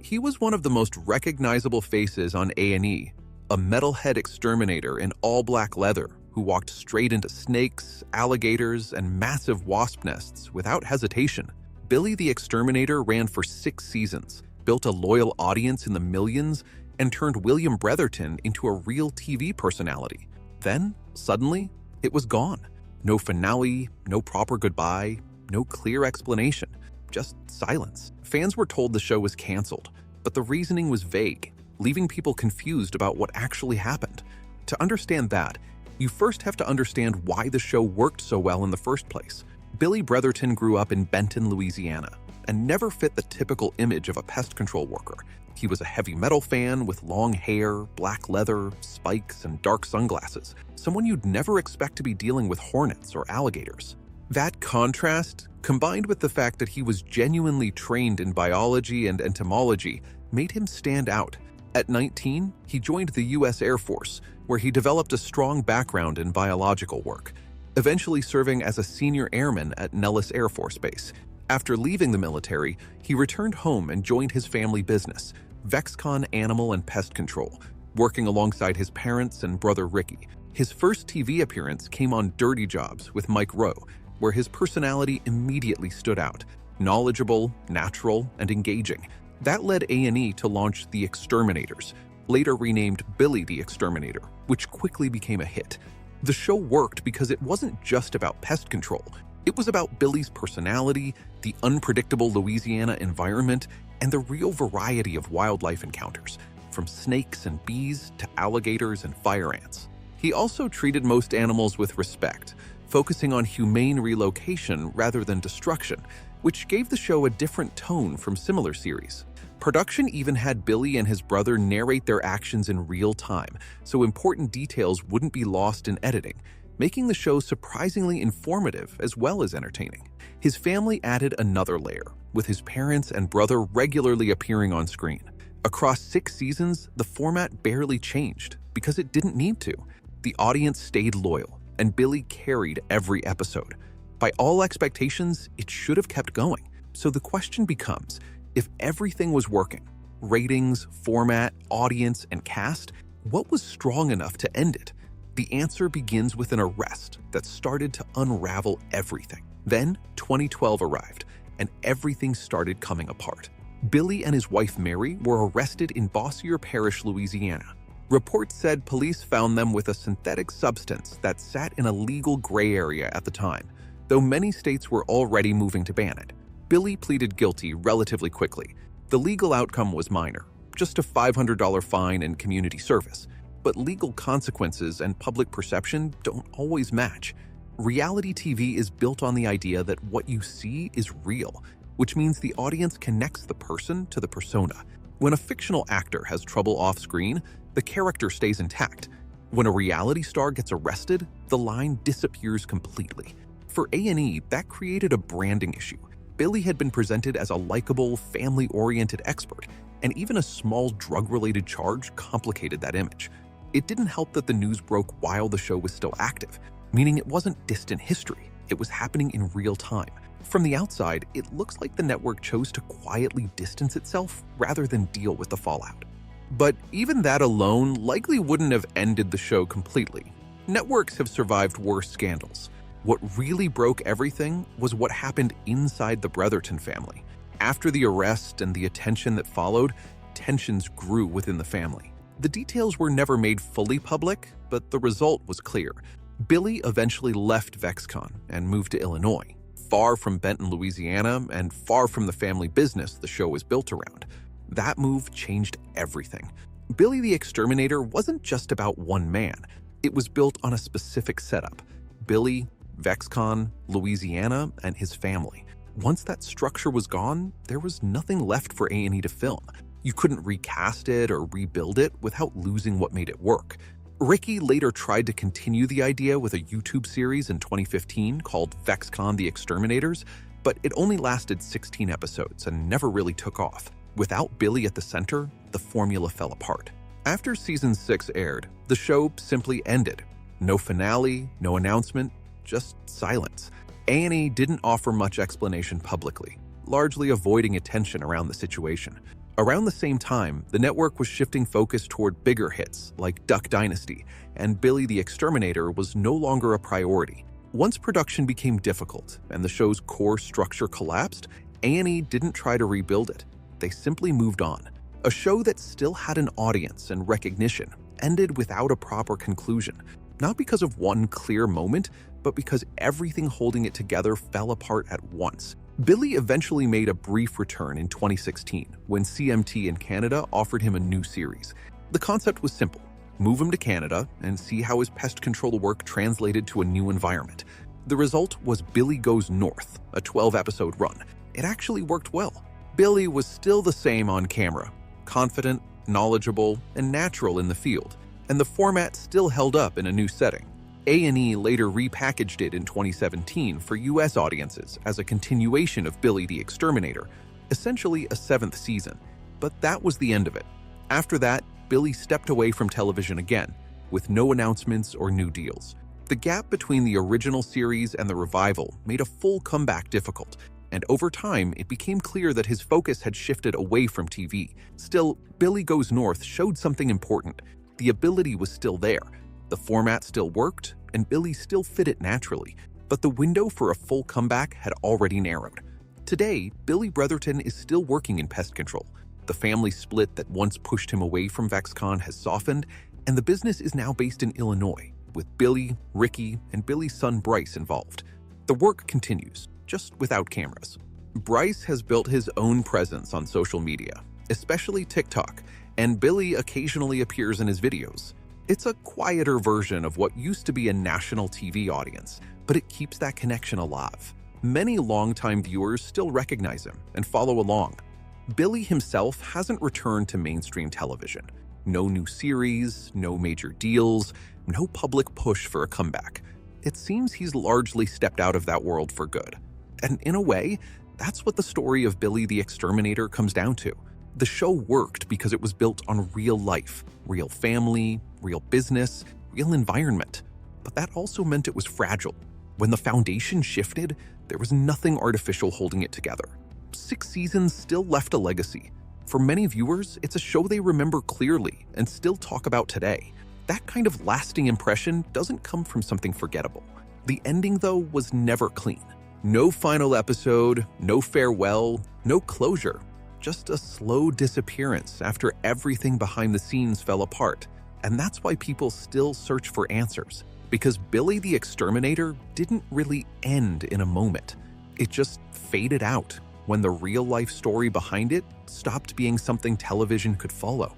He was one of the most recognizable faces on A&E, a metalhead exterminator in all-black leather who walked straight into snakes, alligators, and massive wasp nests without hesitation. Billy the Exterminator ran for 6 seasons, built a loyal audience in the millions, and turned William Bretherton into a real TV personality. Then, suddenly, it was gone. No finale, no proper goodbye, no clear explanation, just silence. Fans were told the show was canceled, but the reasoning was vague, leaving people confused about what actually happened. To understand that, you first have to understand why the show worked so well in the first place. Billy Bretherton grew up in Benton, Louisiana, and never fit the typical image of a pest control worker. He was a heavy metal fan with long hair, black leather, spikes, and dark sunglasses, someone you'd never expect to be dealing with hornets or alligators. That contrast, combined with the fact that he was genuinely trained in biology and entomology, made him stand out. At 19, he joined the U.S. Air Force, where he developed a strong background in biological work, eventually serving as a senior airman at Nellis Air Force Base. After leaving the military, he returned home and joined his family business, Vexcon Animal and Pest Control, working alongside his parents and brother Ricky. His first TV appearance came on Dirty Jobs with Mike Rowe, where his personality immediately stood out, knowledgeable, natural, and engaging. That led A&E to launch The Exterminators, later renamed Billy the Exterminator, which quickly became a hit. The show worked because it wasn't just about pest control. It was about Billy's personality, the unpredictable Louisiana environment, and the real variety of wildlife encounters, from snakes and bees to alligators and fire ants. He also treated most animals with respect, focusing on humane relocation rather than destruction, which gave the show a different tone from similar series. Production even had Billy and his brother narrate their actions in real time, so important details wouldn't be lost in editing, making the show surprisingly informative as well as entertaining. His family added another layer, with his parents and brother regularly appearing on screen. Across 6 seasons, the format barely changed because it didn't need to. The audience stayed loyal, and Billy carried every episode. By all expectations, it should have kept going. So the question becomes, if everything was working, ratings, format, audience, and cast, what was strong enough to end it? The answer begins with an arrest that started to unravel everything. Then 2012 arrived, and everything started coming apart. Billy and his wife Mary were arrested in Bossier Parish, Louisiana. Reports said police found them with a synthetic substance that sat in a legal gray area at the time, though many states were already moving to ban it. Billy pleaded guilty relatively quickly. The legal outcome was minor, just a $500 fine and community service. But legal consequences and public perception don't always match. Reality TV is built on the idea that what you see is real, which means the audience connects the person to the persona. When a fictional actor has trouble off-screen, the character stays intact. When a reality star gets arrested, the line disappears completely. For A&E, that created a branding issue. Billy had been presented as a likable, family-oriented expert, and even a small drug-related charge complicated that image. It didn't help that the news broke while the show was still active, meaning it wasn't distant history, it was happening in real time. From the outside, it looks like the network chose to quietly distance itself rather than deal with the fallout. But even that alone likely wouldn't have ended the show completely. Networks have survived worse scandals. What really broke everything was what happened inside the Bretherton family. After the arrest and the attention that followed, tensions grew within the family. The details were never made fully public, but the result was clear. Billy eventually left Vexcon and moved to Illinois, far from Benton, Louisiana, and far from the family business the show was built around. That move changed everything. Billy the Exterminator wasn't just about one man. It was built on a specific setup. Billy, Vexcon, Louisiana, and his family. Once that structure was gone, there was nothing left for A&E to film. You couldn't recast it or rebuild it without losing what made it work. Ricky later tried to continue the idea with a YouTube series in 2015 called Vexcon the Exterminators, but it only lasted 16 episodes and never really took off. Without Billy at the center, the formula fell apart. After season 6 aired, the show simply ended. No finale, no announcement, just silence. A&E didn't offer much explanation publicly, largely avoiding attention around the situation. Around the same time, the network was shifting focus toward bigger hits like Duck Dynasty, and Billy the Exterminator was no longer a priority. Once production became difficult and the show's core structure collapsed, A&E didn't try to rebuild it. They simply moved on. A show that still had an audience and recognition ended without a proper conclusion, not because of one clear moment, but because everything holding it together fell apart at once. Billy eventually made a brief return in 2016 when CMT in Canada offered him a new series. The concept was simple: move him to Canada and see how his pest control work translated to a new environment. The result was Billy Goes North, a 12-episode run. It actually worked well. Billy was still the same on camera, confident, knowledgeable, and natural in the field, and the format still held up in a new setting. A&E later repackaged it in 2017 for US audiences as a continuation of Billy the Exterminator, essentially a 7th season. But that was the end of it. After that, Billy stepped away from television again, with no announcements or new deals. The gap between the original series and the revival made a full comeback difficult, and over time, it became clear that his focus had shifted away from TV. Still, Billy Goes North showed something important. The ability was still there. The format still worked, and Billy still fit it naturally, but the window for a full comeback had already narrowed. Today, Billy Bretherton is still working in pest control. The family split that once pushed him away from VexCon has softened, and the business is now based in Illinois, with Billy, Ricky, and Billy's son Bryce involved. The work continues, just without cameras. Bryce has built his own presence on social media, especially TikTok, and Billy occasionally appears in his videos. It's a quieter version of what used to be a national TV audience, but it keeps that connection alive. Many longtime viewers still recognize him and follow along. Billy himself hasn't returned to mainstream television. No new series, no major deals, no public push for a comeback. It seems he's largely stepped out of that world for good. And in a way, that's what the story of Billy the Exterminator comes down to. The show worked because it was built on real life, real family, real business, real environment. But that also meant it was fragile. When the foundation shifted, there was nothing artificial holding it together. 6 seasons still left a legacy. For many viewers, it's a show they remember clearly and still talk about today. That kind of lasting impression doesn't come from something forgettable. The ending, though, was never clean. No final episode, no farewell, no closure. Just a slow disappearance after everything behind the scenes fell apart. And that's why people still search for answers. Because Billy the Exterminator didn't really end in a moment. It just faded out when the real-life story behind it stopped being something television could follow.